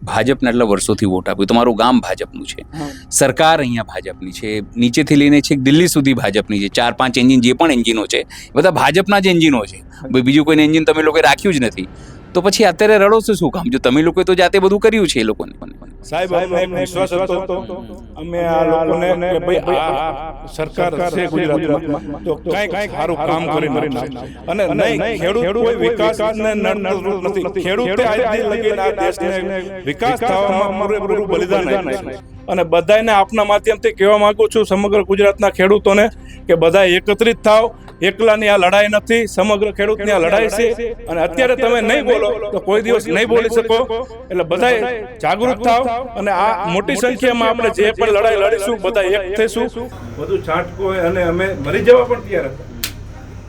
ભાજપને આટલા વર્ષોથી વોટ આપ્યો, તમારું ગામ ભાજપનું છે, સરકાર અહીંયા ભાજપની છે, નીચેથી લઈને છેક દિલ્હી સુધી ભાજપની છે, 4-5 એન્જિન જે પણ એન્જિનો છે એ બધા ભાજપના જ એન્જિનો છે, બીજું કોઈને એન્જિન તમે લોકોએ રાખ્યું જ નથી. તો પછી અત્યારે રડો છો શું કામ? જો તમે લોકોએ તો જાતે બધું કર્યું છે એ લોકોને. સાહેબ અમને એક વિશ્વાસ હતો અમે આ લોકોને કે ભાઈ આ સરકાર છે ગુજરાતમાં તો કંઈક સારું કામ કરી નાખશે અને નહીં ખેડૂત કોઈ વિકાસને નડતું નથી. ખેડૂતે આજથી લગીને આ દેશને વિકાસ થવામાં પૂરેપૂરું બલિદાન આપ્યું છે. અને બધાને આપના માધ્યમથી કહેવા માંગુ છું સમગ્ર ગુજરાતના ખેડૂતોને કે બધા એકત્રિત થાવ. એકલાની આ લડાઈ નથી, સમગ્ર ખેડૂતની આ લડાઈ છે. અને અત્યારે તમે નહીં બોલો તો કોઈ દિવસ નહીં બોલી શકો. એટલે બધા જાગૃત થાવ અને આ મોટી સંખ્યામાં આપણે જે પણ લડાઈ લડીશું બધા એક થઈશું. બધું છાંટકો અને અમે મરી જવા પણ તૈયાર હતા,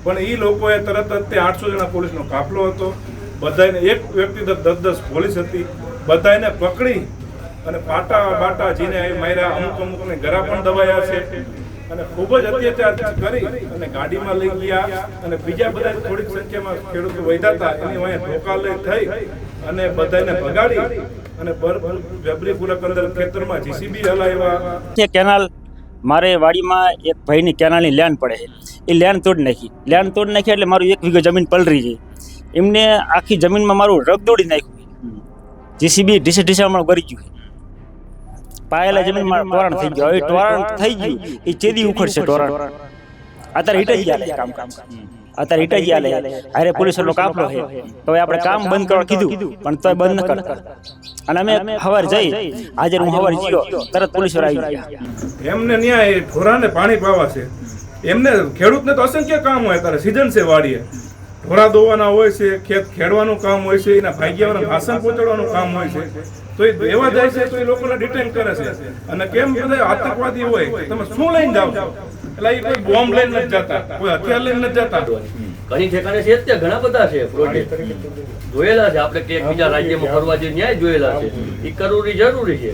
પણ એ લોકોએ તરત જ તે 800 જણા પોલીસનો કાફલો હતો, બધાને એક વ્યક્તિ 10-10 પોલીસ હતી, બધાને પકડી અને પાટા જીને માર્યા, અમુકને ગળા પણ દબાયા છે અને ખૂબ જ અત્યાચાર કરી અને ગાડીમાં લઈ ગયા. અને બીજા બધા થોડીક સંખ્યામાં ખેડૂતો વધ્યા હતા એની વાંહે ઠોકા લઈ થઈ અને બધાને ભગાડી અને જબરીપુરક અંદર ખેતરમાં જીસીબી હલાવ્યા. કેનાલ મારે વાડીમાં એક ભાઈની કેનાલની લેન્ડ પડે છે, એ લેન્ડ તોડી નાખી એટલે મારું 1 વીઘો જમીન પલરી ગઈ. એમને આખી જમીનમાં મારું રગદોડી નાખ્યું, જીસીબી ઢીસે ગરી ગયું, પાયેલા જમીનમાં ટોરાણ થઈ ગયું. હવે ટોરાણ થઈ ગયું એ ચેદી ઉખડશે ટોરાણ. અત્યારે હીટ જ આલે અરે પોલીસનો કાફલો છે, તો આપણે કામ બંધ કરવા કીધું પણ તોય બંધ ન કરતા. અને અમે સવાર જઈ, આજે હું સવાર ગયો તરત પોલીસ આવી ગયા. એમને ન્યાય ઢોરાને પાણી પાવા છે, એમને ખેડૂતને તો અસંખ્ય કામ હોય, ત્યારે સિઝન છે વાડીએ ઢોરા દોવાના હોય છે, ખેત ખેડવાનું કામ હોય છે, એના ભાગ્યવાળાને ભાષણ પહોંચાડવાનું કામ હોય છે. તો એ એવા જાય છે તો એ લોકોને ડિટેન કરે છે. અને કેમ બધા આતંકવાદી હોય તમે શું લઈને જાઓ છો? એટલે એ કોઈ બોમ્બ લઈને નથી જતા, કોઈ હથિયાર લઈને નથી જતા. ઘણી ઠેકાણે છે ત્યાં ઘણા બધા છે પ્રોજેક્ટ જોયેલા છે આપણે કે બીજા રાજ્યમાં ફરવા જઈને ન્યાય જોયેલા છે. એ કરવું જરૂરી છે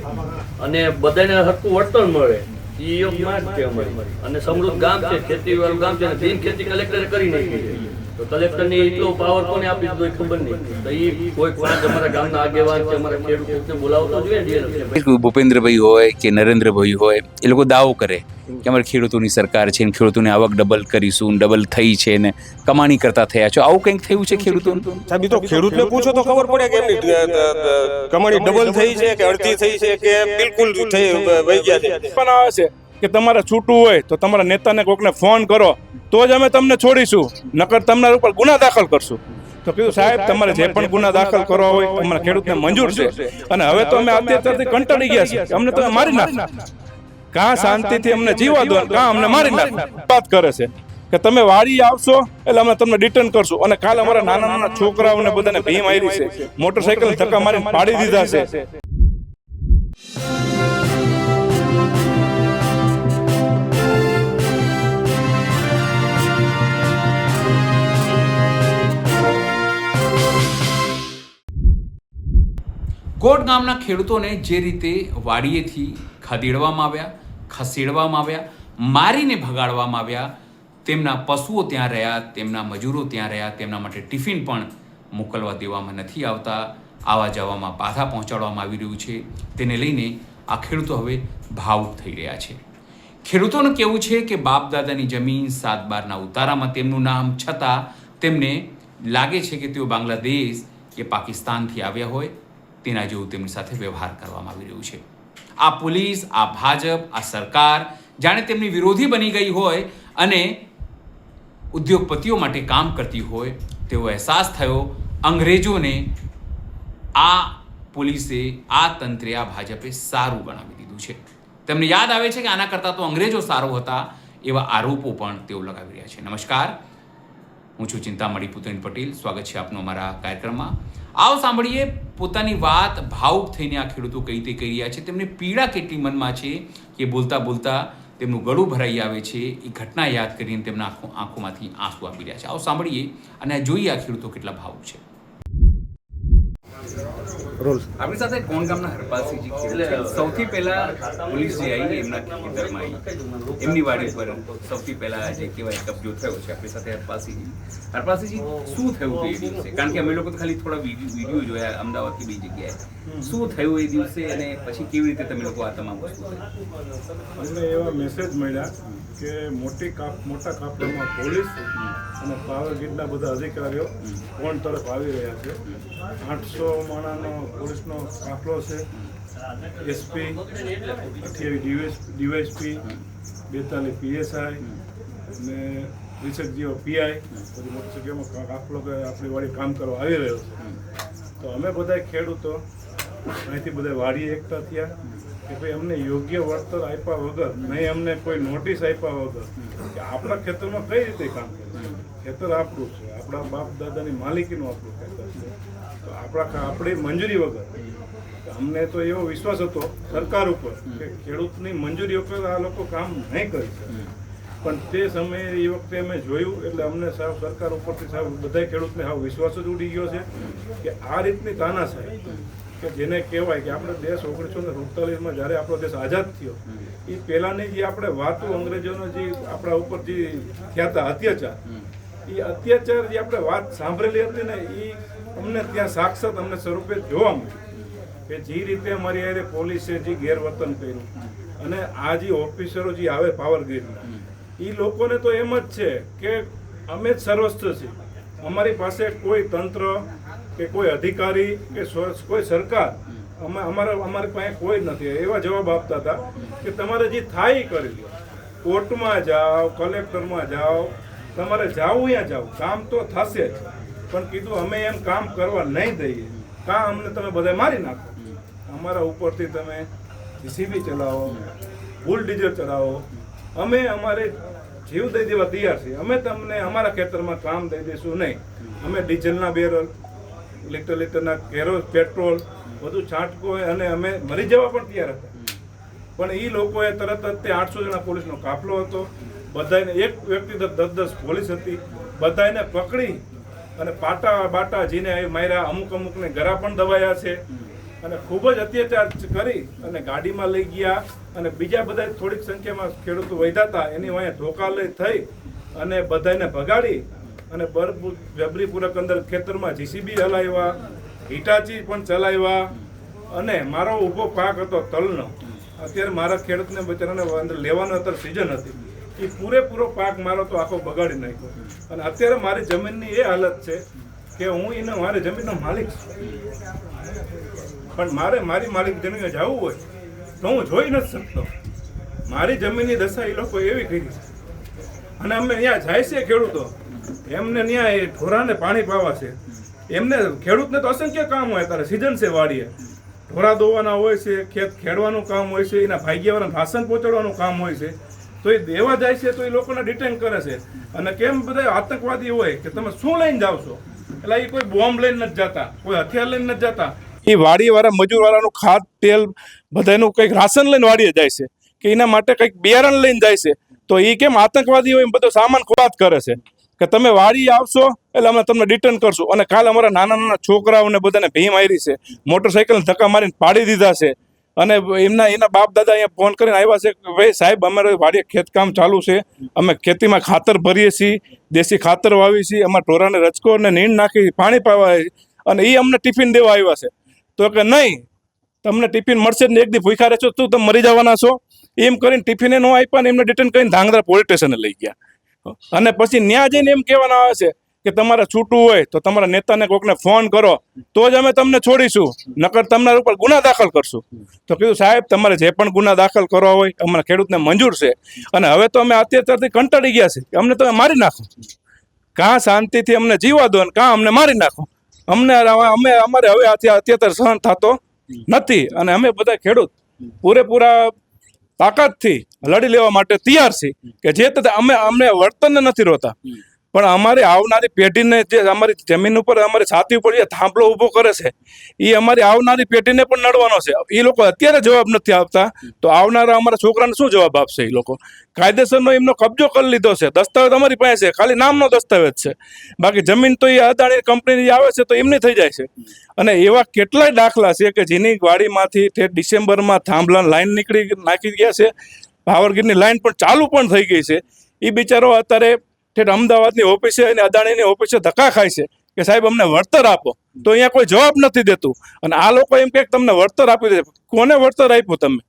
અને બધાને હરખું વળતર મળે એ માંગ છે અમારી. અને સમૃદ્ધ ગામ છે, ખેતી વાળું ગામ છે અને બિન ખેતી કલેક્ટરે કરી નાખી છે. તો કલેક્ટરની એટલો પાવર કોને આપી દીધો એ ખબર નહીં. તો એ કોઈ 5 અમારા ગામના આગેવાન કે અમારા ખેડૂતોને બોલાવતો જોઈએ. ભૂપેન્દ્રભાઈ હોય કે નરેન્દ્રભાઈ હોય એ લોકો દાવો કરે કે અમારી ખેડૂતોની સરકાર છે, ખેડૂતોની આવક ડબલ કરીશું, ડબલ થઈ છે ને કમાણી કરતા થયા છો. આવું કંઈક થયું છે ખેડૂતોને? સાહેબ તો ખેડૂતને પૂછો તો ખબર પડે કે એમની કમાણી ડબલ થઈ છે કે અડધી થઈ છે કે બિલકુલ થઈ વહી ગયા છે. પણ આવે છે કે તમારે છૂટવું હોય તો તમારા નેતાને કોઈકને ફોન કરો તો જ અમે તમને છોડીશું, નકર તમારા ઉપર ગુના દાખલ કરશું. તો કીધું સાહેબ તમારે જે પણ ગુના દાખલ કરવા હોય અમારા ખેડૂતને મંજૂર છે. અને હવે તો અમે અત્યારથી કંટાળી ગયા છીએ, અમને તમે મારી નાખ, કાં શાંતિથી અમને જીવા દો કાં અમને મારી નાખ. વાત કરે છે કે તમે વાડી આવશો એટલે અમે તમને ડિટેન કરશું. અને કાલે અમારા નાના છોકરાઓને બધાને ભીમ આવી છે, મોટરસાઇકલ ધક્કા મારીને પાડી દીધા છે. કોટ ગામના ખેડૂતોને જે રીતે વાડીએથી ખસેડવામાં આવ્યા, મારીને ભગાડવામાં આવ્યા, તેમના પશુઓ ત્યાં રહ્યા, તેમના મજૂરો ત્યાં રહ્યા, તેમના માટે ટિફિન પણ મોકલવા દેવામાં નથી આવતા, આવવા જવામાં બાધા પહોંચાડવામાં આવી રહ્યું છે. તેને લઈને આ ખેડૂતો હવે ભાવુક થઈ રહ્યા છે. ખેડૂતોનું કહેવું છે કે બાપ દાદાની જમીન 7/12ના ઉતારામાં તેમનું નામ, છતાં તેમને લાગે છે કે તેઓ બાંગ્લાદેશ કે પાકિસ્તાનથી આવ્યા હોય તેના જેવું તેમની સાથે વ્યવહાર કરવામાં આવી રહ્યું છે. આ પોલીસ, આ ભાજપ, આ સરકાર જાણે તેમની વિરોધી બની ગઈ હોય અને ઉદ્યોગપતિઓ માટે કામ કરતી હોય તેવો અહેસાસ થયો અંગ્રેજોને. આ પોલીસે, આ તંત્રે, આ ભાજપે સારું ગણાવી દીધું છે. તેમને યાદ આવે છે કે આના કરતાં તો અંગ્રેજો સારો હતા, એવા આરોપો પણ તેઓ લગાવી રહ્યા છે. નમસ્કાર, હું છું ચિંતામણી પુતેન પટેલ. સ્વાગત છે આપનું અમારા કાર્યક્રમમાં. આવો સાંભળીએ પોતાની વાત ભાવુક થઈને આ ખેડૂતો કઈ રીતે કરી રહ્યા છે, તેમને પીડા કેટલી મનમાં છે કે બોલતા બોલતા તેમનું ગળું ભરાઈ આવે છે. એ ઘટના યાદ કરીને તેમના આંખોમાંથી આંસુ આવી રહ્યા છે. આવો સાંભળીએ અને જોઈએ આ ખેડૂતો કેટલા ભાવુક છે. રોલ આપણી સાથે કોણ ગામના હરપાલસિંહજી ખેડૂત છે. સૌથી પહેલા પોલીસ જે આવી એમના ખેતરમાં આવી એમની વાડી પર સૌથી પહેલા જે કહેવાય કબજો થયો છે. આપણી સાથે હરપાલસિંહજી શું થયું હતું એ દિવસે? કારણ કે અમે લોકો તો ખાલી થોડા વિડીયો જોયા અમદાવાદથી બી જગ્યાએ. શું થયું એ દિવસે અને પછી કેવી રીતે તમે લોકો આ તમામ વસ્તુ થઈ? અમને એવા મેસેજ મળ્યા કે મોટા કાફલામાં પોલીસ અને પાવર ગ્રીડના બધા અધિકારીઓ કોણ તરફ આવી રહ્યા છે. 800 માણાનો પોલીસનો કાફલો છે. એસપી 28 ડીવાયએસપી 42 પીએસઆઈ અને 20 જેવો પીઆઈ બધી મોટી જગ્યામાં કાફલો આપણી વાડી કામ કરવા આવી રહ્યો છે. તો અમે બધા ખેડૂતો અહીંથી બધા વાડીએ એકઠા થયા કે ભાઈ અમને યોગ્ય વળતર આપ્યા વગર નહીં, અમને કોઈ નોટિસ આપ્યા વગર કે આપણા ખેતરમાં કઈ રીતે કામ કરે. ખેતર આપણું છે, આપણા બાપ દાદાની માલિકીનું આપણું ખેતર છે. તો આપણી મંજૂરી વગર અમને તો એવો વિશ્વાસ હતો સરકાર ઉપર કે ખેડૂતની મંજૂરી વગર આ લોકો કામ નહીં કરી શકે. પણ તે સમયે એ વખતે અમે જોયું એટલે અમને સાવ સરકાર ઉપરથી સાવ બધા ખેડૂતને સાવ વિશ્વાસ જ ઉડી ગયો છે કે આ રીતની તાનાશાહી કે જેને કહેવાય કે આપણે દેશ 1947માં જ્યારે આપણો દેશ આઝાદ થયો એ પહેલાંની જે આપણે વાતો અંગ્રેજોનો જે આપણા ઉપર જે થયા હતા અત્યાચાર, એ અત્યાચાર જે આપણે વાત સાંભળેલી હતી ને એ અમને ત્યાં સાક્ષાત અમને સ્વરૂપે જોવા મળ્યું કે જે રીતે અમારી હારે પોલીસે જે ગેરવર્તન કર્યું અને આ જે ઓફિસરો જે આવે પાવર ગ્રીડના એ લોકોને તો એમ જ છે કે અમે જ સર્વસ્વ છીએ, અમારી પાસે કોઈ તંત્ર કે કોઈ અધિકારી કે કોઈ સરકાર અમારી પાસે કોઈ નથી. એવા જવાબ આપતા હતા કે તમારે જે થાય એ કરી લો, કોર્ટમાં જાઓ, કલેક્ટરમાં જાઓ, તમારે જાવું ત્યાં જાઓ, કામ તો થશે જ. પણ કીધું અમે એમ કામ કરવા નહીં દઈએ, કાં અમને તમે બધા મારી નાખો, અમારા ઉપરથી તમે જીસીબી ચલાવો, બુલ ડીઝલ ચલાવો, અમે અમારે જીવ દઈ દેવા તૈયાર છીએ. અમે તમને અમારા ખેતરમાં કામ દઈ દઈશું નહીં. અમે ડીઝલના બેરલ, લીટરના પેટ્રોલ બધું છાંટકો અને અમે મરી જવા પણ તૈયાર હતા. પણ એ લોકોએ તરત જ તે 800 જણા પોલીસનો કાફલો હતો, બધાને એક વ્યક્તિ 10 પોલીસ હતી, બધાને પકડી અને બાટા જીને માર્યા, અમુકને ગળા પણ દબાયા છે અને ખૂબ જ અત્યાચાર કરી અને ગાડીમાં લઈ ગયા. અને બીજા બધા થોડીક સંખ્યામાં ખેડૂતો વધ્યા હતા એની અહીંયા ધોકા લઈ થઈ અને બધાને ભગાડી અને જબરીપૂર્વક અંદર ખેતરમાં જીસીબી હલાવ્યા, હિટાચી પણ ચલાવ્યા. અને મારો ઊભો પાક હતો તલનો, અત્યારે મારા ખેડૂતને બચારાને અંદર લેવાનો અત્યારે સિઝન હતી, એ પૂરેપૂરો પાક મારો તો આખો બગાડી નાખ્યો. અને અત્યારે મારી જમીનની એ હાલત છે કે હું મારી જમીનનો માલિક છું, પણ મારી માલિક જમીને જવું હોય તો હું જોઈ નથી શકતો. મારી જમીનની દશા એ લોકો એવી કરી છે. અને અમે ત્યાં જાય છે ખેડૂતો, એમને ત્યાં ઢોરાને પાણી પાવા છે. એમને ખેડૂતને તો અસંખ્ય કામ હોય, ત્યારે સિઝન છે, વાડીએ ઢોરા દોવાના હોય છે, ખેત ખેડવાનું કામ હોય છે, એના ભાગ્યવાળાને રાશન પહોંચાડવાનું કામ હોય છે. તો એ દેવા જાય છે તો એ લોકોને ડિટેન કરે છે. અને કેમ બધા આતંકવાદી હોય કે તમે શું લઈને જાવ છો, એટલે એ કોઈ બોમ્બ લઈને નથી જતા, કોઈ હથિયાર લઈને નથી જતા. એ વાડીવાળા મજૂરવાળાનું ખાદ તેલ બધાનું કંઈક રાશન લઈને વાડીએ જાય છે કે એના માટે કંઈક બિયારણ લઈને જાય છે. તો એ કેમ આતંકવાદી હોય બધો સામાન ખોવાત કરે છે કે તમે વાડી આવશો એટલે અમે તમને ડિટેન કરશું. અને કાલ અમારા નાના છોકરાઓને બધાને ભી મારી છે, મોટરસાઇકલ ધક્કા મારીને પાડી દીધા છે. અને એના બાપ દાદા અહીંયા ફોન કરીને આવ્યા છે કે ભાઈ સાહેબ અમારે વાડીએ ખેતકામ ચાલુ છે, અમે ખેતીમાં ખાતર ભરીએ છીએ, દેશી ખાતર વાવીએ છીએ, અમારા ઢોરાને રચકો અને નીણ નાખી પાણી પાવા, અને એ અમને ટિફિન દેવા આવ્યા છે. તો કે નહીં, તમને ટિફિન મળશે ને એક દી ભૂખ્યા રહેશો તો તમે મરી જવાના છો. એમ કરીને ટિફિને ન આપ્યા ને એમને ડિટેન કરીને ધાંગધ્રા પોલીસ સ્ટેશને લઈ ગયા. અને પછી ન્યા જઈને એમ કહેવાના આવે છે કે તમારે છૂટવું હોય તો તમારા નેતાને કોઈકને ફોન કરો તો જ અમે તમને છોડીશું, નકર તમારા ઉપર ગુના દાખલ કરશું. તો કીધું સાહેબ તમારે જે પણ ગુના દાખલ કરવા હોય અમારા ખેડૂતને મંજૂર છે. અને હવે તો અમે અત્યારથી કંટાળી ગયા છે કે અમને તમે મારી નાખો, કાં શાંતિથી અમને જીવા દો ને કાં અમને મારી નાખો. અમારે હવે અત્યાર સહન થતો નથી. અને અમે બધા ખેડૂત પૂરેપૂરા તાકાતથી લડી લેવા માટે તૈયાર છીએ કે જે અમને વળતરને નથી રોતા, પણ અમારી આવનારી પેઢીને જે અમારી જમીન ઉપર અમારી છાતી ઉપર જે થાંભલો ઊભો કરે છે એ અમારી આવનારી પેઢીને પણ નડવાનો છે. એ લોકો અત્યારે જવાબ નથી આપતા તો આવનારા અમારા છોકરાને શું જવાબ આપશે? એ લોકો કાયદેસરનો એમનો કબજો કરી લીધો છે. દસ્તાવેજ અમારી પાસે છે, ખાલી નામનો દસ્તાવેજ છે, બાકી જમીન તો એ અદાણી કંપની આવે છે તો એમની થઈ જાય છે. અને એવા કેટલાય દાખલા છે કે જેની વાડીમાંથી તે ડિસેમ્બરમાં થાંભલા લાઈન નાખી ગયા છે, પાવરગ્રીડની લાઈન પણ ચાલુ પણ થઈ ગઈ છે. એ બિચારો અત્યારે ઠેઠ અમદાવાદની ઓફિસે અને અદાણીની ઓફિસે ધક્કા ખાય છે કે સાહેબ અમને વળતર આપો, તો અહીંયા કોઈ જવાબ નથી દેતું. અને આ લોકો એમ કે તમને વળતર આપી દે. કોને વળતર આપ્યું? તમે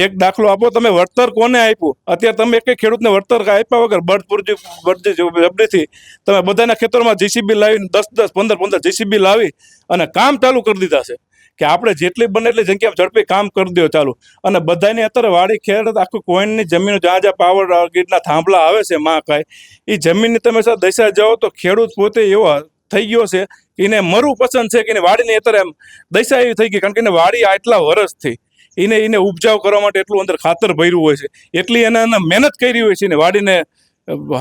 એક દાખલો આપો, તમે વળતર કોને આપ્યું? અત્યારે તમે એક ખેડૂતને વળતર આપ્યા વગર બળજબરીથી તમે બધાના ખેતરોમાં જીસીબી લાવીને 10-10, 15-15 જીસીબી લાવી અને કામ ચાલુ કરી દીધા છે કે આપણે જેટલી બને એટલી જગ્યામાં ઝડપી કામ કરી દો ચાલુ. અને બધાની અત્યારે વાડી ખેડ આખું કોઈની જમીન જ્યાં જ્યાં પાવર ગ્રીડના થાંભલા આવે છે મહાકાય, એ જમીનની તમે દશા જાઓ તો ખેડૂત પોતે એવો થઈ ગયો છે કે એને મરવું પસંદ છે કે એની વાડીની અત્યારે એમ દશા એવી થઈ ગઈ, કારણ કે એને વાડી આટલા વર્ષથી એને ઉપજાવ કરવા માટે એટલું અંદર ખાતર ભર્યું હોય છે, એટલી એને મહેનત કરી હોય છે એને વાડીને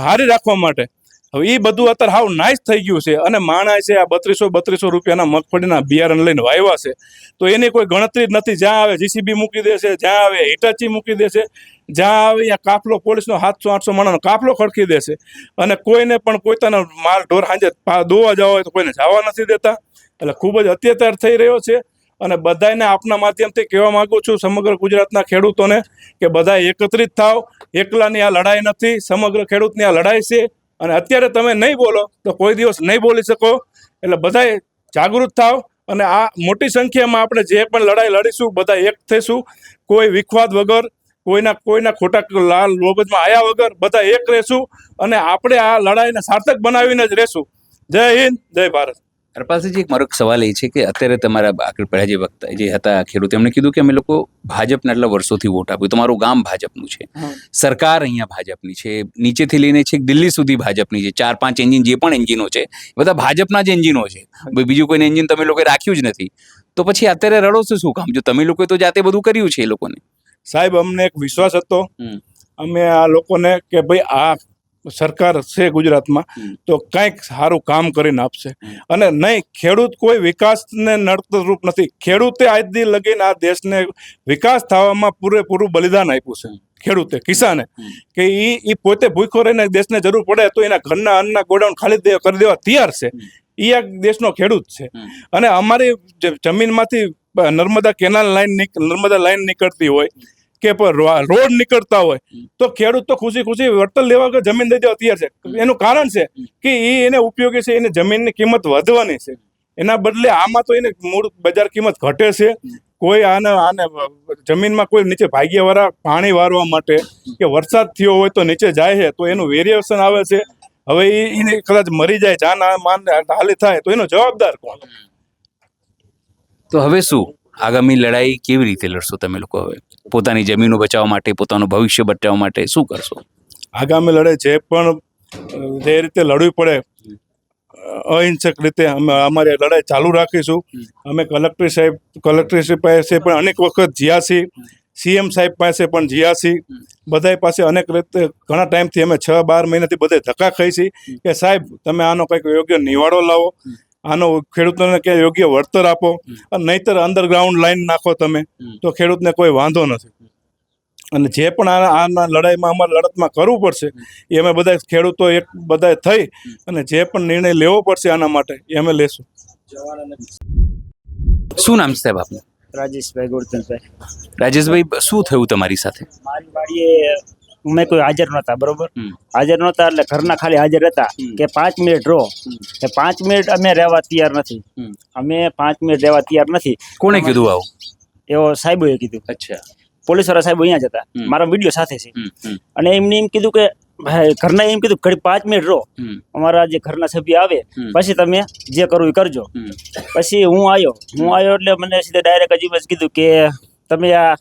હારી રાખવા માટે. હવે એ બધું અત્યારે હાવ નાશ થઈ ગયું છે. અને માણસ છે આ 3200 રૂપિયાના મગફળીના બિયારણ લઈને વાવ્યા છે તો એની કોઈ ગણતરી જ નથી. જ્યાં આવે જીસીબી મૂકી દેશે, જ્યાં આવે હિટાચી મૂકી દેશે, જ્યાં આવે ત્યાં કાફલો પોલીસનો 700-800 માણસનો કાફલો ખડકી દેશે. અને કોઈને પણ પોતાનો માલ ઢોર સાંજે દોવા જવા હોય તો કોઈને જવા નથી દેતા. એટલે ખૂબ જ અત્યાચાર થઈ રહ્યો છે. અને બધાને આપના માધ્યમથી કહેવા માંગુ છું સમગ્ર ગુજરાતના ખેડૂતોને કે બધા એકત્રિત થાવ. એકલાની આ લડાઈ નથી, સમગ્ર ખેડૂતની આ લડાઈ છે. અને અત્યારે તમે નહીં બોલો તો કોઈ દિવસ નહીં બોલી શકો. એટલે બધાએ જાગૃત થાવ અને આ મોટી સંખ્યામાં આપણે જે પણ લડાઈ લડીશું બધા એક થઈશું, કોઈ વિખવાદ વગર, કોઈના ખોટા લાલ લોબજમાં આવ્યા વગર બધા એક રહેશું અને આપણે આ લડાઈને સાર્થક બનાવીને જ રહેશું. જય હિન્દ, જય ભારત. હરપાલસિંહજી, એક મારો એક સવાલ એ છે કે અત્યારે તમારા આગળ પહેલા જે વક્તા જે હતા ખેડૂત, એમણે કીધું કે અમે લોકો ભાજપને આટલા વર્ષોથી વોટ આપ્યું. તમારું ગામ ભાજપનું છે, સરકાર અહીંયા ભાજપની છે, નીચેથી લઈને છેક દિલ્હી સુધી ભાજપની છે. 4-5 એન્જિન જે પણ એન્જિનો છે બધા ભાજપના જ એન્જિનો છે. બીજું કોઈને એન્જિન તમે લોકોએ રાખ્યું જ નથી. તો પછી અત્યારે રડો છો શું કામ? જો તમે લોકોએ તો જાતે બધું કર્યું છે એ લોકોને. સાહેબ અમને એક વિશ્વાસ હતો, અમે આ લોકોને કે ભાઈ આ સરકાર છે ગુજરાતમાં તો કંઈક સારું કામ કરીને આપશે. અને નહીં, ખેડૂત કોઈ વિકાસને નડતરરૂપ નથી. ખેડૂતે આજથી લગીને આ દેશને વિકાસ થવામાં પૂરેપૂરું બલિદાન આપ્યું છે. ખેડૂતે, કિસાને, કે એ પોતે ભૂખ્યો રહીને દેશને જરૂર પડે તો એના ઘરના અન્નના ગોડાઉન ખાલી કરી દેવા તૈયાર છે. એ એક દેશનો ખેડૂત છે. અને અમારી જમીનમાંથી નર્મદા લાઈન નીકળતી હોય કે રોડ નીકળતા હોય તો ખેડૂત તો ખુશી વળતર લેવા વગર જમીન દઈ દેવા તૈયાર છે. એનું કારણ છે કે એને ઉપયોગી છે, એને જમીનની કિંમત વધવાની છે. એના બદલે આમાં તો એને મૂળ બજાર કિંમત ઘટે છે. કોઈ આને જમીનમાં કોઈ નીચે ભાગ્યવાળા પાણી વારવા માટે કે વરસાદ થયો હોય તો નીચે જાય છે તો એનું વેરિએશન આવે છે. હવે એને કદાચ મરી જાય, જાન માન હાલી થાય તો એનો જવાબદાર કોણ? તો હવે શું આગામી લડાઈ કેવી રીતે લડશો તમે લોકો? હવે પોતાની જમીનો બચાવવા માટે, પોતાનું ભવિષ્ય બચાવવા માટે શું કરશો? આગામી લડાઈ જે પણ જે રીતે લડવી પડે અહિંસક રીતે અમે અમારી લડાઈ ચાલુ રાખીશું. અમે કલેક્ટર પાસે પણ અનેક વખત જ્યાં છીએ, સીએમ સાહેબ પાસે પણ જ્યાં છીએ, બધા પાસે અનેક રીતે ઘણા ટાઈમથી અમે 6-12 મહિનાથી બધે ધક્કા ખાઈ છીએ કે સાહેબ તમે આનો કંઈક યોગ્ય નિવાડો લાવો, આનો ખેડૂતોને કે યોગ્ય વળતર આપો. નહીતર અંડરગ્રાઉન્ડ લાઈન નાખો તમે તો ખેડૂતને કોઈ વાંધો નથી. અને જે પણ આના લડાઈમાં અમારે લડતમાં કરવું પડશે એ અમે બધા ખેડૂતો બધા થઈ અને જે પણ નિર્ણય લેવો પડશે આના માટે એ અમે લેશું. શું નામ છે સાહેબ આપનું? રાજેશભાઈ ગોરધનભાઈ. રાજેશભાઈ, શું થયું તમારી સાથે? મારી વાડીએ મેં કોઈ હાજર નહોતા, બરોબર? હાજર નહોતા એટલે ઘરના ખાલી હાજર હતા કે 5 મિનિટ રહો. કે 5 મિનિટ અમે રહેવા તૈયાર નથી. અમે 5 મિનિટ રહેવા તૈયાર નથી. કોણે કીધું આવું? એવો સાહેબોએ કીધું. અચ્છા. પોલીસ વાળા સાહેબ અહીંયા જ હતા, મારા વિડીયો સાથે છે. અને એમને એમ કીધું કે ઘરના એમ કીધું ઘડી 5 મિનિટ રહો, અમારા જે ઘરના સભ્ય આવે પછી તમે જે કરવું એ કરજો. પછી હું આવ્યો એટલે મને સીધા ડાયરેક્ટ અજીબ જ કીધું કે તમે આ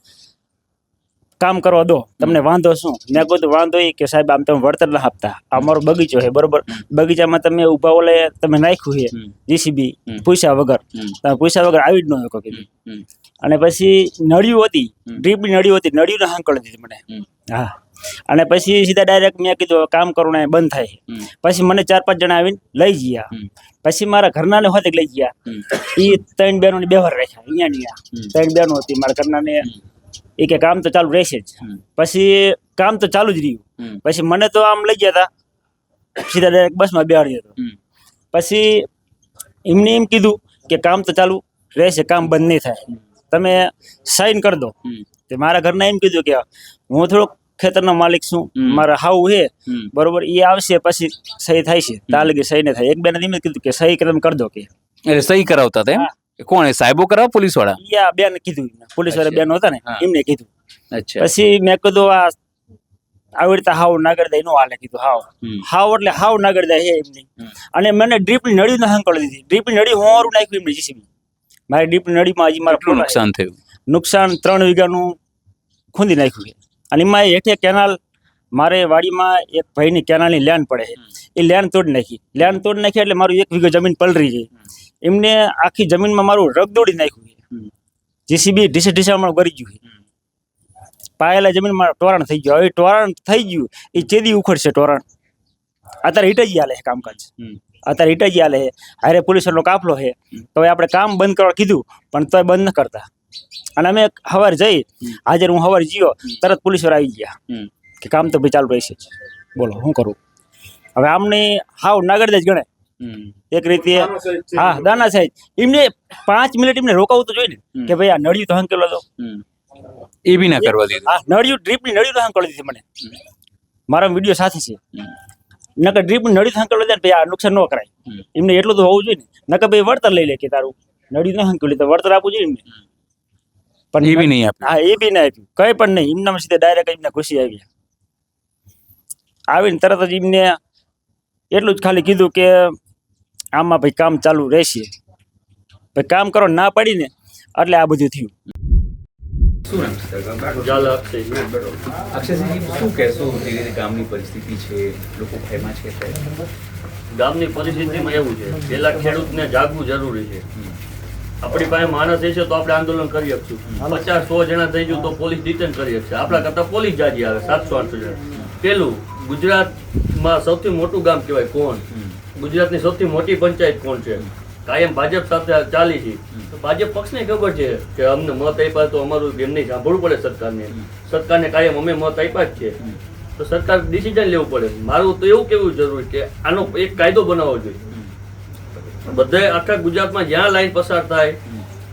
કામ કરવા દો, તમને વાંધો શું? મેં કીધું વાંધો એ કે સાહેબ આમ તમે વળતર ના આપતા, અમારો બગીચો છે, બરોબર? બગીચામાં તમે ઉભા ઓલે તમે નાખ્યું છે જીસીબી પૈસા વગર, તમે પૈસા વગર આવી જ ન શકો કીધું. અને પછી નળિયું હતી, ડ્રીપની નળિયું હતી, નળિયું ને હાંકળ દીધી મને. હા, અને પછી સીધા ડાયરેક્ટ મેં કીધું હવે કામ કરવું ને બંધ થાય. પછી મને 4-5 જણા આવીને લઈ ગયા. પછી મારા ઘરના ને હોતે લઈ ગયા. એ 3 બહેનો ને બેવર રાખ્યા અહીંયા 3 બહેનો હતી મારા ઘરના ને. એ કે કામ તો ચાલુ રહેશે જ. પછી કામ તો ચાલુ જ રહ્યું. પછી મને તો આમ લઈ ગયા હતા સીધા ડાયરેક્ટ બસમાં બેહાડી હતો. પછી એમને એમ કીધું કે કામ તો ચાલુ રહેશે, કામ બંધ નહીં થાય, તમે સાઈન કરી દો. તે મારા ઘરના એમ કીધું કે હું થોડોક ખેતરનો માલિક છું, મારા હાવ હે બરોબર, એ આવશે પછી સહી થાય છે, ત્યાં લગી સહી નહીં થાય. એક બેને એમ કીધું કે સહી તમે કરી દો કે. એટલે સહી કરાવતા હતા એમ? કોણ સાહેબો કરાવ પોલીસ વાળા? યા બેન કીધું, પોલીસ વાળા બેન હતા ને એમને કીધું. અચ્છા. પછી મેં કીધું આ આવી રીતે હાવ ના કરી દે, નો હાલે કીધું. હાવ એટલે હાવ ના કરી દે હે એમની. અને મને ડ્રીપની નળી ના કરી દીધી. ડ્રીપની નળી હોરું નાખ્યું એમને જીસીબી. મારી ડ્રીપની નળીમાં હજી મારા કેટલું નુકસાન થયું? નુકસાન 3 વીઘાનું ખૂંદી નાખ્યું છે. અને એમાં હેઠે કેનાલ, મારે વાડીમાં એક ભાઈની કેનાલની લેન પડે છે, એ લેન તોડી નાખી. લેન તોડી નાખી એટલે મારું 1 વીઘો જમીન પલરી છે. એમને આખી જમીનમાં મારું રગદોડી નાખ્યું છે. જીસીબી ઢીસા ગરી ગયું છે. પાયેલા જમીનમાં ટોરાણ થઈ ગયું. હવે ટોરાણ થઈ ગયું એ ચેદી ઉખડશે ટોરાણ. અત્યારે હિટાજી હાલે છે કામકાજ, અત્યારે હિટાજી હાલે છે. હારે પોલીસનો કાફલો છે. તો આપણે કામ બંધ કરવા કીધું પણ તોય બંધ ન કરતા. અને અમે સવારે જઈ, હાજર હું સવારે જીયો તરત પોલીસ વાળા આવી ગયા કે કામ તો ભાઈ ચાલુ રહેશે જ. બોલો શું કરું હવે? આમને હાવ નાગરદે જ ગણે એક રીતે. હા, દાના સાહેબ એમને 5 મિનિટ એમને રોકાવું તો જોઈએ ને કે ભાઈ આ નળિયું તો હંકેલો દો. એ બી ના કરવા દીધું. હા, નળિયું ડ્રીપની નળિયું તો હંકેલી દીધી મને. મારા વિડીયો સાથે છે. નકર ડ્રીપની નળી તો હંકેલો દે ને ભાઈ આ નુકસાન ન કરાય. એમને એટલું તો હોવું જોઈએ ને. નકર ભાઈ વળતર લઈ લે કે તારું નળિયું ન હંકેલી તો વળતર આપવું જોઈએ એમને. પણ એ બી નહીં આપ્યું. હા, એ બી ના આપ્યું, કઈ પણ નહીં. એમના સીધા ડાયરેક્ટ એમને ખુશી આવી. આવીને તરત જ એમને એટલું જ ખાલી કીધું કે આમાં ભાઈ કામ ચાલુ રહેશે. ભાઈ કામ કરો ના પડીને એટલે આ બધું થયું. શું નામ છે તમારું? ચાલો અક્ષય. અક્ષયજી, શું કહેશો જે રીતે ગામની પરિસ્થિતિ છે, લોકો ભયમાં છે અત્યારે? ગામની પરિસ્થિતિમાં એવું છે, પેલા ખેડૂતને જાગવું જરૂરી છે. આપણી પાસે માણસ હશે તો આપણે આંદોલન કરી શકશું. 50-100 જણા થઈ ગયું તો પોલીસ ડિટેન કરી શકશે. આપણા કરતા પોલીસ જાજી આવે 700-800 જણા. પેલું ગુજરાતમાં સૌથી મોટું ગામ કહેવાય કોણ? ગુજરાતની સૌથી મોટી પંચાયત કોણ છે? કાયમ ભાજપ સાથે ચાલી છે. તો ભાજપ પક્ષને ખબર છે કે અમને મત આપ્યા તો અમારું એમ નહીં સાંભળવું પડે સરકારને. સરકારને કાયમ અમે મત આપ્યા જ છે તો સરકાર ડિસિઝન લેવું પડે. મારું તો એવું કેવું જરૂરી કે આનો એક કાયદો બનાવવો જોઈએ. બધાય આખા ગુજરાતમાં જ્યાં લાઈન પસાર થાય,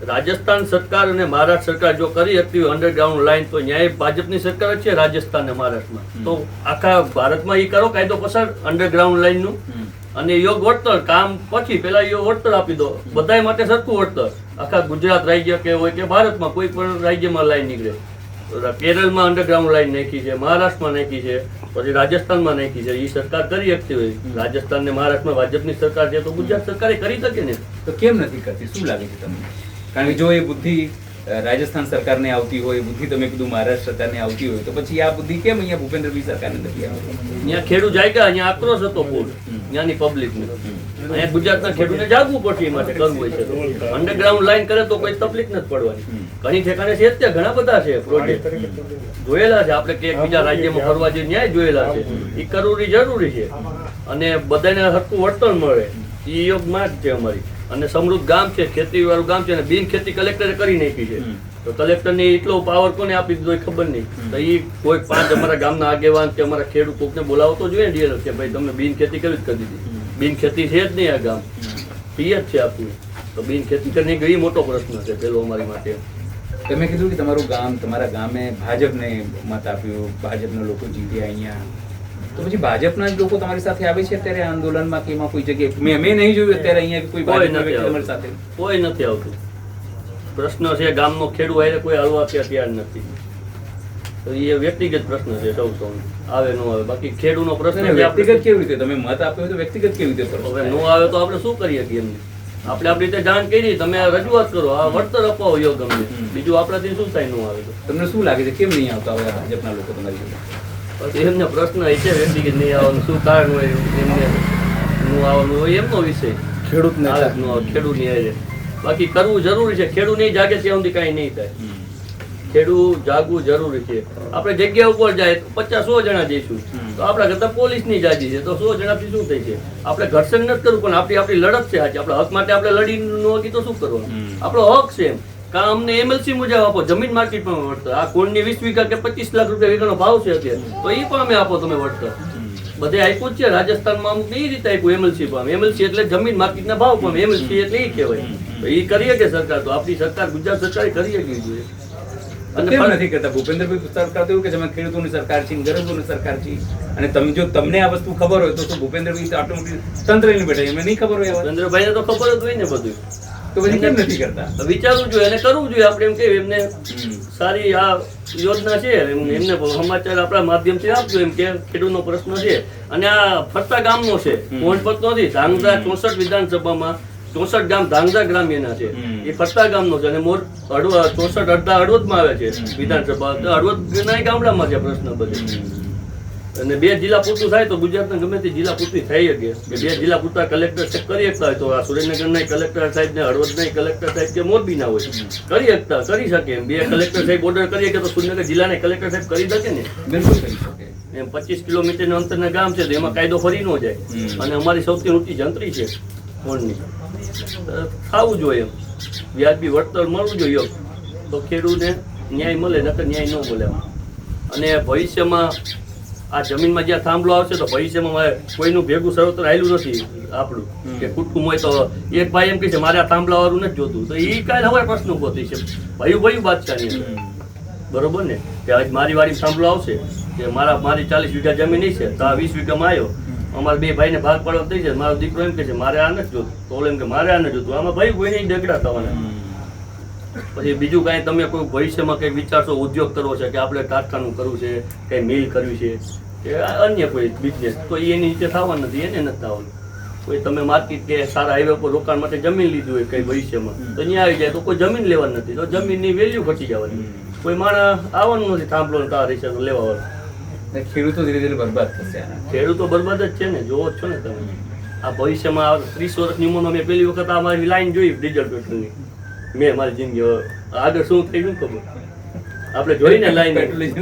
રાજસ્થાન સરકાર અને મહારાષ્ટ્ર સરકાર જો કરી શકતી હોય અંડરગ્રાઉન્ડ લાઈન, તો ન્યાય ભાજપની સરકાર જ છે રાજસ્થાન અને મહારાષ્ટ્રમાં. તો આખા ભારતમાં એ કરો કાયદો પસાર અંડરગ્રાઉન્ડ લાઈનનું. અને યોગ વળતર કામ પછી પેલા યોગ વળતર આપી દો, બધા માટે સરખું વળતર. આખા ગુજરાત રાજ્ય કે હોય કે ભારતમાં કોઈ પણ રાજ્યમાં લાઈન નીકળે. કેરળમાં અંડરગ્રાઉન્ડ લાઈન નાખી છે, મહારાષ્ટ્રમાં નાખી છે, પછી રાજસ્થાનમાં નાખી છે. એ સરકાર કરી શકતી હોય. રાજસ્થાન ને મહારાષ્ટ્રમાં ભાજપની સરકાર છે તો ગુજરાત સરકારે કરી શકે ને. તો કેમ નથી કરતી? શું લાગે છે તમને? કારણ કે જો એ બુદ્ધિ રાજસ્થાન સરકારને આવતી હોય, બુદ્ધિ તમે કીધું મહારાષ્ટ્ર સરકારને આવતી હોય, તો પછી આ બુદ્ધિ કેમ અહીંયા ભૂપેન્દ્રભાઈ સરકારને નથી આવતી? અહીંયા ખેડૂત જાગ્યા, અહીંયા આક્રોશ હતો પૂર ત્યાંની પબ્લિકને. અહીંયા ગુજરાતના ખેડૂતને જાગવું પડશે. એ માટે કરવું હોય છે અંડરગ્રાઉન્ડ લાઈન કરે તો કોઈ તકલીફ નથી પડવાની. ઘણી ઠેકાણે છે ત્યાં ઘણા બધા છે પ્રોજેક્ટ જોયેલા છે. આપણે કે બીજા રાજ્યમાં ફરવા જઈએ ન્યાય જોયેલા છે. એ કરવું જરૂરી છે અને બધાને હરખું વળતર મળે એ યોગ માંગ છે અમારી. અને સમૃદ્ધ ગામ છે, ખેતી વાળું ગામ છે, અને બિન ખેતી કલેક્ટરે કરી નાખી છે. તો કલેક્ટરને એટલો પાવર કોને આપી દીધો એ ખબર નહીં. તો એ કોઈ 5 અમારા ગામના આગેવાન કે અમારા ખેડૂત કોકને બોલાવો તો જોઈએ ડીએલ કે ભાઈ તમે બિન ખેતી કરી દીધી. બિન ખેતી છે જ નહીં આ ગામ, પીએ જ છે આપણું. તો બિન ખેતી કરી ગઈ મોટો પ્રશ્ન છે પેલો અમારી માટે. તમે કીધું કે તમારું ગામ, તમારા ગામે ભાજપને મત આપ્યું, ભાજપના લોકો જીત્યા અહીંયા. તો પછી ભાજપના જ લોકો તમારી સાથે આવે છે અત્યારે આંદોલનમાં કે એમાં કોઈ જગ્યાએ? મેં નહીં જોયું અત્યારે અહીંયા કોઈ ભાજપના વ્યક્તિ તમારી સાથે. કોઈ નથી આવતું. પ્રશ્ન છે ગામનો ખેડૂત આવીને કોઈ હલવા તૈયાર નથી. તો એ વ્યક્તિગત પ્રશ્ન છે સૌ આવે ન આવે. બાકી ખેડૂતનો પ્રશ્ન વ્યક્તિગત કેવી રીતે? તમે મત આપ્યો તો વ્યક્તિગત કેવી રીતે કરો? હવે નો આવે તો આપણે શું કરીએ કે એમને આપણે આપણી રીતે જાણ કરી, તમે રજૂઆત કરો, આ વળતર અપાવો યોગ અમને. બીજું આપણાથી શું થાય નો આવે તો? તમને શું લાગે છે કેમ નહીં આવતા હવે ભાજપના લોકો તમારી સાથે? પછી એમને પ્રશ્ન એ છે વ્યક્તિગત નહીં આવવાનું શું કારણ હોય, એમને નું આવવાનું હોય એમનો વિષય. ખેડૂતને ખેડૂત ની આવે. બાકી કરવું જરૂરી છે. ખેડૂત નહીં જાગે ત્યાં સુધી કાંઈ નહીં થાય. ખેડૂત જાગવું જરૂરી છે. આપણે જગ્યા ઉપર જાય તો 50-100 જણા જઈશું તો આપણા કરતા પોલીસની જાજી છે તો 100 જણાથી શું થઈ છે? આપણે ઘર્ષણ નથી કરવું, પણ આપણી લડત છે આજે. આપણા હક માટે આપણે લડી ન હોકી તો શું કરવાનું? આપણો હક છે એમ. કાં અમને એમએલસી મુજબ આપો, જમીન માર્કેટમાં વળતર. આ કોણની 20 વીઘા કે 25 લાખ રૂપિયા વીઘાનો ભાવ છે અત્યારે, તો એ પણ અમે આપો તમે વળતર. બધે આપ્યું જ છે. રાજસ્થાનમાં અમુક એ રીતે આપ્યું એમએલસી પણ. એમએલસી એટલે જમીન માર્કેટના ભાવ પણ, એમએલસી એટલે એ કહેવાય. તો એ કરીએ કે સરકાર, તો આપણી સરકાર ગુજરાત સરકારે કરી શકવી જોઈએ. અને કેમ નથી કરતા ભૂપેન્દ્રભાઈ? સરકાર તો એવું કે છે અમે ખેડૂતોની સરકાર છે, ગરીબોની સરકાર છે, અને તમે જો તમને આ વસ્તુ ખબર હોય તો ભૂપેન્દ્રભાઈ તો ઓટોમેટિક તંત્ર લઈને બેઠા, એમને નહીં ખબર હોય? ચંદ્રભાઈને તો ખબર જ હોય ને બધું. તો પછી કેમ નથી કરતા? વિચારવું જોઈએ અને કરવું જોઈએ. આપણે એમ કે એમને સારી આ યોજના છે, એમને સમાચાર આપણા માધ્યમથી આપજો એમ કે ખેડૂતનો પ્રશ્ન છે. અને આ ફરતા ગામનો છે, મોહનપત નથી. ધાંગધ્રા 64 વિધાનસભામાં 64 ગામ ધાંગધ્રા ગ્રામ્યના છે, એ ફરતા ગામનો છે. અને 64 અડધા હળવદમાં આવે છે વિધાનસભા, હળવદના ગામડામાં છે પ્રશ્ન બધે. અને 2 જિલ્લા પૂરતું થાય તો ગુજરાતના ગમે તે જિલ્લા પૂરતી થઈ શકે. કે 2 જિલ્લા પૂરતા કલેક્ટર સાહેબ કરી શકતા હોય તો આ સુરેન્દ્રનગરના કલેક્ટર સાહેબ ને હળવદના કલેક્ટર સાહેબ કે મોરબીના હોય કરી શકે એમ. 2 કલેક્ટર સાહેબ ઓર્ડર કરીએ કે તો સુરેન્દ્રનગર જિલ્લાના કલેક્ટર સાહેબ કરી શકે ને. બિલકુલ કરી શકે. એમ 25 કિલોમીટરના અંતરના ગામ છે તો એમાં કાયદો ફરી ન જાય. અને અમારી સૌથી ઊંચી જંત્રી છે કોણની, થવું જોઈએ એમ. વ્યાજબી વળતર મળવું જોઈએ તો ખેડૂતને ન્યાય મળે, નકર ન્યાય ન મળે. અને ભવિષ્યમાં આ જમીનમાં જ્યાં થાંભલો આવશે તો ભવિષ્યમાં કોઈનું ભેગું સર્વત્ર આવેલું નથી આપણું કે કુટુંબ હોય તો એક ભાઈ એમ કહે છે મારે આ થાંભલા વાળું નથી જોતું, તો એ કાંઈ હવે પ્રશ્ન ઉભો થઈ છે. ભયું બાદશાહની બરોબર ને, કે આજ મારી વાડી થાંભલો આવશે કે મારી 40 વીઘા જમીન છે તો આ 20 વીઘામાં આવ્યો, અમારા 2 ભાઈને ભાગ પાડવા થઈ જાય. મારો દીકરો એમ કહે છે મારે આ નથી જોતું, તો એમ કે મારે આ નથી જોતું. આમાં ભાઈ કોઈ નહીં ઝઘડા થવાના. પછી બીજું કાંઈ તમે કોઈ ભવિષ્યમાં કંઈક વિચારશો, ઉદ્યોગ કરવો છે કે આપણે કારખાનું કરવું છે, કંઈ મિલ કરવી છે કે અન્ય કોઈ બિઝનેસ, તો એની રીતે થવા નથી, એને નથી થવાનું. કોઈ તમે માર્કેટ કે સારા હાઈવે પર રોકાણ માટે જમીન લીધું હોય કંઈ ભવિષ્યમાં, તો ત્યાં આવી જાય તો કોઈ જમીન લેવાની નથી, તો જમીનની વેલ્યુ ઘટી જવાની. કોઈ માણસ આવવાનું નથી થાંભલો તાર રહેશે તો લેવા વાળું. ખેડૂતો ધીરે ધીરે બરબાદ થશે. ખેડૂતો બરબાદ જ છે ને, જોવો જ છો ને તમે. આ ભવિષ્યમાં 30 વર્ષની ઉંમરમાં મેં પહેલી વખત આ મારી લાઈન જોઈ ડીઝલ પેટ્રોલની. મેં મારી જિંદગી આગળ શું થયું ખબર આપણે જોઈને લાઈન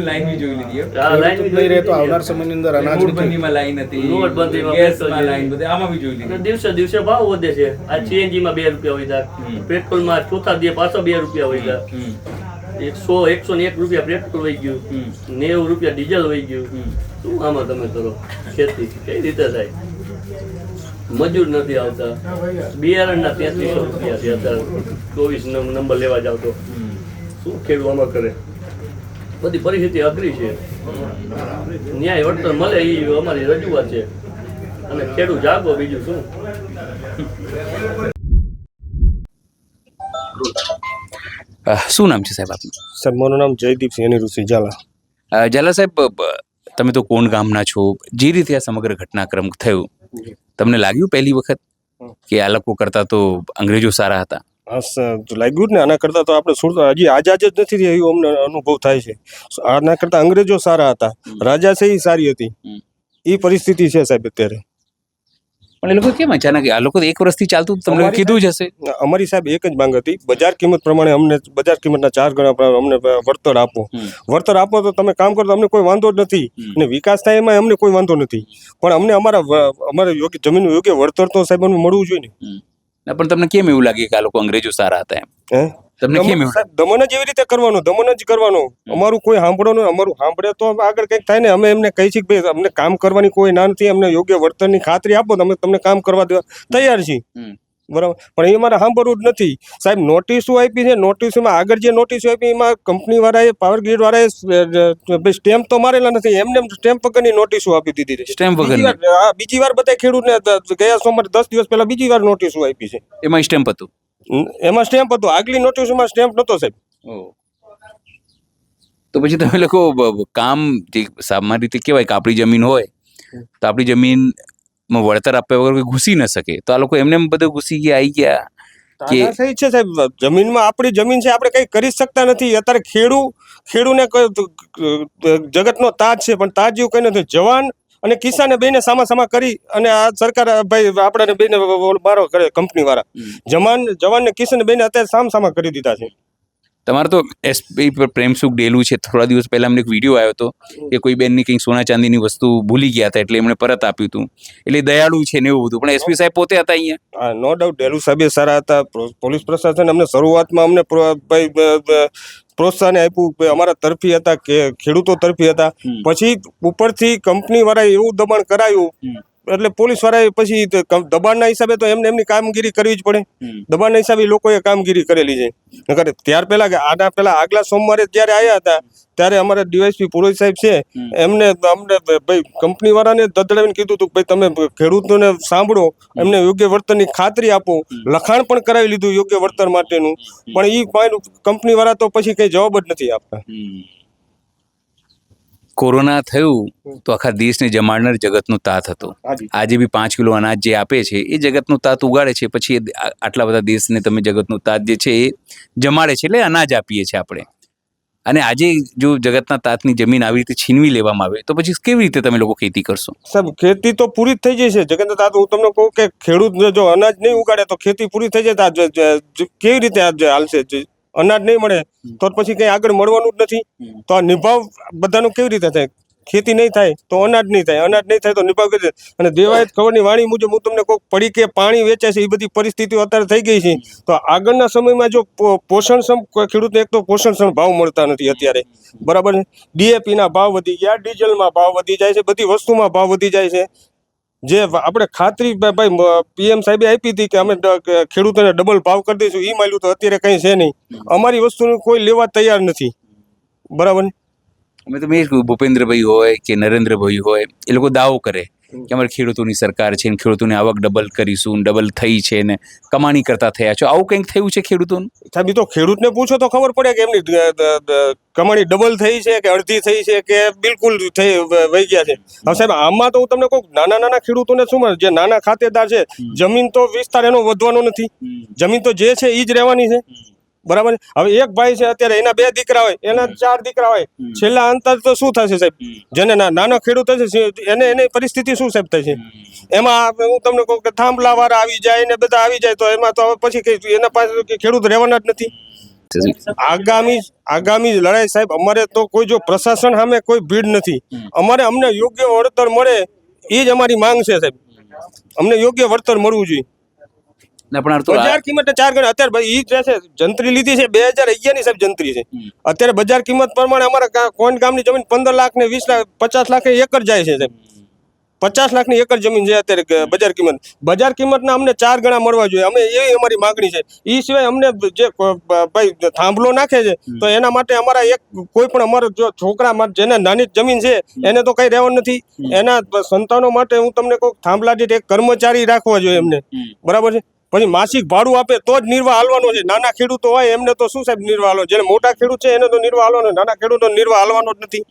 લાઈન જોઈ લીધી. આ લાઈન નહીં રહે તો આવનાર સમયની અંદર અનાજ નોટબંધીમાં લાઈન હતી, નોટબંધીમાં ગેસમાં લાઈન, બધે આમાં બી જોઈ લીધી. દિવસે દિવસે ભાવ વધે છે. આ સીએનજીમાં 2 રૂપિયા વધ્યા, પેટ્રોલમાં ચોથા દિવસે પાછો 2 રૂપિયા વધ્યા, 101 રૂપિયા પેટ્રોલ વહી ગયું, 90 રૂપિયા ડીઝલ વહી ગયું. શું આમાં તમે કરો ખેતી કઈ રીતે થાય? મજૂર નથી આવતા, બિયારણના 3300 રૂપિયા છે અત્યારે 24 નંબર લેવા જાવ તો. શું ખેડૂત આમાં કરે? બધી પરિસ્થિતિ અઘરી છે. ન્યાય વળતર મળે એ અમારી રજૂઆત છે. અને ખેડૂત જાગો, બીજું શું. શું નામ છે સાહેબ આપનું? સર મારું નામ જયદીપસિંહ અનિરુદ્ધસિંહ ઝાલા. ઝાલા સાહેબ, તમે તો કોણ ગામના છો? જે રીતે આ સમગ્ર ઘટનાક્રમ થયું, તમને લાગ્યું પહેલી વખત કે આ લોકો કરતા તો અંગ્રેજો સારા હતા? હા સર, લાગ્યું જ ને. આના કરતાં તો આપણે હજી આઝાદ જ નથી થઈ એવું અમને અનુભવ થાય છે. આના કરતાં અંગ્રેજો સારા હતા, રાજાશાહી સારી હતી. એ પરિસ્થિતિ છે સાહેબ અત્યારે. પણ એ લોકો કેમ અચાનક? આ લોકો 1 વર્ષથી ચાલતું તમને કીધું જ હશે. અમારી સાહેબ એક જ માંગ હતી, બજાર કિંમત પ્રમાણે અમને બજાર કિંમતના 4 ગણા અમને વળતર આપો. વળતર આપો તો તમે કામ કરો તો અમને કોઈ વાંધો જ નથી, અને વિકાસ થાય એમાં અમને કોઈ વાંધો નથી. પણ અમને અમારા યોગ્ય જમીન યોગ્ય વળતર તો સાહેબ અમને મળવું જોઈએ ને. પણ તમને કેમ એવું લાગે કે આ લોકો અંગ્રેજો સારા હતા એમ? તમને કેમ એવું? સાહેબ દમન જ એવી રીતે કરવાનું, દમન જ કરવાનું. અમારું કોઈ સાંભળવાનું, અમારું સાંભળે તો આગળ કંઈક થાય ને. અમે એમને કહી છીએ કે ભાઈ અમને કામ કરવાની કોઈ ના નથી, અમને યોગ્ય વળતરની ખાતરી આપો, અમે તમને કામ કરવા દેવા તૈયાર છીએ. બરાબર, પણ એ મારે સાંભળવું જ નથી સાહેબ. નોટિસો આપી છે, નોટિસોમાં આગળ જે નોટિસો આપી એમાં કંપની વાળાએ, પાવર ગ્રીડ વાળાએ સ્ટેમ્પ તો મારેલા નથી, એમને સ્ટેમ્પ વગરની નોટિસો આપી દીધી છે. સ્ટેમ્પ વગર? બીજી વાર બધા ખેડૂતને ગયા સોમવારે 10 દિવસ પહેલા બીજી વાર નોટિસો આપી છે. એમાં સ્ટેમ્પ હતું? એમાં સ્ટેમ્પ હતો, આગલી નોટિસોમાં સ્ટેમ્પ નતો સાહેબ. તો પછી તમે લોકો કામ જે સામાન્ય રીતે કહેવાય કે આપણી જમીન હોય તો આપણી જમીનમાં વળતર આપ્યા વગર કોઈ ઘૂસી ન શકે, તો આ લોકો એમને બધું ઘૂસી ગયા, આવી ગયા કે સહી છે સાહેબ. જમીનમાં આપણી જમીન છે, આપણે કઈ કરી શકતા નથી. અત્યારે ખેડૂને જગતનો તાજ છે, પણ તાજ જેવું કઈ નથી. જવાન અને કિસાને બેને સામા કરી અને આ સરકાર ભાઈ આપણે બેને મારો કરે કંપની વાળા. જવાન ને કિસાન બેને અત્યારે સામા કરી દીધા છે. તમારે તો એસપી પર પ્રેમસુખ ડેલું છે. થોડા દિવસ પહેલા અમને એક વિડીયો આવ્યો હતો કે કોઈ બેનની કંઈક સોના ચાંદીની વસ્તુ ભૂલી ગયા હતા એટલે એમણે પરત આપ્યું હતું, એટલે દયાળુ છે ને એવું બધું. પણ એસપી સાહેબ પોતે હતા અહીંયા. હા, નો ડાઉટ ડેલુ સાહેબ સારા હતા. પોલીસ પ્રશાસન અમને શરૂઆતમાં અમને પ્રોત્સાહન આપ્યું, અમારા તરફી હતા કે ખેડૂતો તરફી હતા. પછી ઉપરથી કંપની વાળાએ એવું દબાણ કરાયું એટલે પોલીસ વાળાએ પછી દબાણના હિસાબે તો એમની કામગીરી કરવી જ પડે. દબાણના હિસાબે લોકોએ કામગીરી કરેલી છે. નકર ત્યાર પહેલા આગલા સોમવારે જ્યારે આવ્યા હતા ત્યારે અમારા ડીવાયસપી પુરોહિત સાહેબ છે અમને ભાઈ કંપની વાળાને દદડાવીને કીધું હતું કે ભાઈ તમે ખેડૂતોને સાંભળો, એમને યોગ્ય વળતરની ખાતરી આપો. લખાણ પણ કરાવી લીધું યોગ્ય વળતર માટેનું, પણ કંપની વાળા તો પછી કઈ જવાબ જ નથી આપતા. કોરોના થયું તો આખા દેશને જમાડનાર જગતનો તાત હતો. આજે બી 5 કિલો અનાજ જે આપે છે એ જગતનો તાત ઉગાડે છે. પછી આટલા બધા દેશને તમે જગતનો તાત જે છે એ જમાડે છે, એટલે અનાજ આપીએ છીએ આપણે. અને આજે જો જગતના તાતની જમીન આવી રીતે છીનવી લેવામાં આવે તો પછી કેવી રીતે તમે લોકો ખેતી કરશો? સાહેબ ખેતી તો પૂરી જ થઈ જશે. જગતના તાત હું તમને કહું કે ખેડૂત જો અનાજ નહીં ઉગાડે તો ખેતી પૂરી થઈ જાય. કેવી રીતે હાલશે? અનાજ નહીં મળે તો પછી કઈ આગળ મળવાનું જ નથી. તો આ નિભાવ બધાનો કેવી રીતે થાય? ખેતી નહીં થાય તો અનાજ નહીં થાય, અનાજ નહીં થાય તો નિભાવ કરી. અને દેવાયત ખબરની વાણી મુજબ હું તમને કહું, પડી કે પાણી વેચાય છે એ બધી પરિસ્થિતિઓ અત્યારે થઈ ગઈ છે. તો આગળના સમયમાં જો પોષણક્ષમ ખેડૂતને એક તો પોષણક્ષમ ભાવ મળતા નથી અત્યારે, બરાબર છે. ડીએપીના ભાવ વધી ગયા, ડીઝલમાં ભાવ વધી જાય છે, બધી વસ્તુમાં ભાવ વધી જાય છે. જે આપણે ખાતરી ભાઈ પીએમ સાહેબે આપી હતી કે અમે ખેડૂતોને ડબલ ભાવ કરી દઈશું, એ મળ્યું તો અત્યારે કંઈ છે નહીં. અમારી વસ્તુનું કોઈ લેવા તૈયાર નથી, બરાબર. અમે તમે એ કહ્યું ભૂપેન્દ્રભાઈ હોય કે નરેન્દ્રભાઈ હોય એ લોકો દાવો કરે કે અમારી ખેડૂતોની સરકાર છે ને ખેડૂતોની આવક ડબલ કરીશું, ડબલ થઈ છે ને કમાણી કરતા થયા છો. આવું કંઈક થયું છે ખેડૂતોનું? સાહેબ એ તો ખેડૂતને પૂછો તો ખબર પડે કે એમની કમાણી ડબલ થઈ છે કે અડધી થઈ છે કે બિલકુલ વહી ગયા છે. હવે સાહેબ આમાં તો હું તમને કહું, નાના ખેડૂતોને શું મળે? જે નાના ખાતેદાર છે, જમીન તો વિસ્તાર એનો વધવાનો નથી, જમીન તો જે છે એ જ રહેવાની છે, બરાબર. હવે એક ભાઈ છે અત્યારે એના 2 દીકરા હોય, એના 4 દીકરા હોય, છેલ્લા અંતર તો શું થશે સાહેબ? જેને નાનો ખેડૂત હશે એની પરિસ્થિતિ શું સાહેબ થાય છે? એમાં હું તમને કહું કે થાંભલા વાળા આવી જાય ને બધા આવી જાય તો એમાં તો પછી એના પાસે ખેડૂત રહેવાના જ નથી. આગામી લડાઈ સાહેબ અમારે તો કોઈ જો પ્રશાસન સામે કોઈ ભીડ નથી. અમને યોગ્ય વળતર મળે એ જ અમારી માંગ છે સાહેબ. અમને યોગ્ય વળતર મળવું જોઈએ. બજાર કિંમત 4 ગણા અત્યારે ભાઈ ઈ છે. જંત્રી લીધી છે 2011 ની સાહેબ જંત્રી છે. અત્યારે બજાર કિંમત પ્રમાણે અમારા કોણ ગામની જમીન 15 લાખ ને 20 લાખ 50 લાખ એકર જાય છે સાહેબ. 50 લાખની એકર જમીન છે અત્યારે બજાર કિંમત. બજાર કિંમતના અમને 4 ગણા મળવા જોઈએ. અમે એવી અમારી માગણી છે. એ સિવાય અમને જે ભાઈ થાંભલો નાખે છે તો એના માટે અમારા કોઈ પણ અમારો જો છોકરા જેને નાની જમીન છે એને તો કઈ રહેવાનું નથી. એના સંતાનો માટે હું તમને કહું થાંભલા દીઠ એક કર્મચારી રાખવા જોઈએ એમને, બરાબર છે. પછી માસિક ભાડું આપે તો જ નિર્વાહ હાલવાનો છે. નાના ખેડૂતો હોય એમને તો શું સાહેબ નિર્વાહ હાલવાનો? જેને મોટા ખેડૂત છે એને તો નિર્વાહ હાલવાનો, નાના ખેડૂતો નિર્વાહ હાલવાનો જ નથી.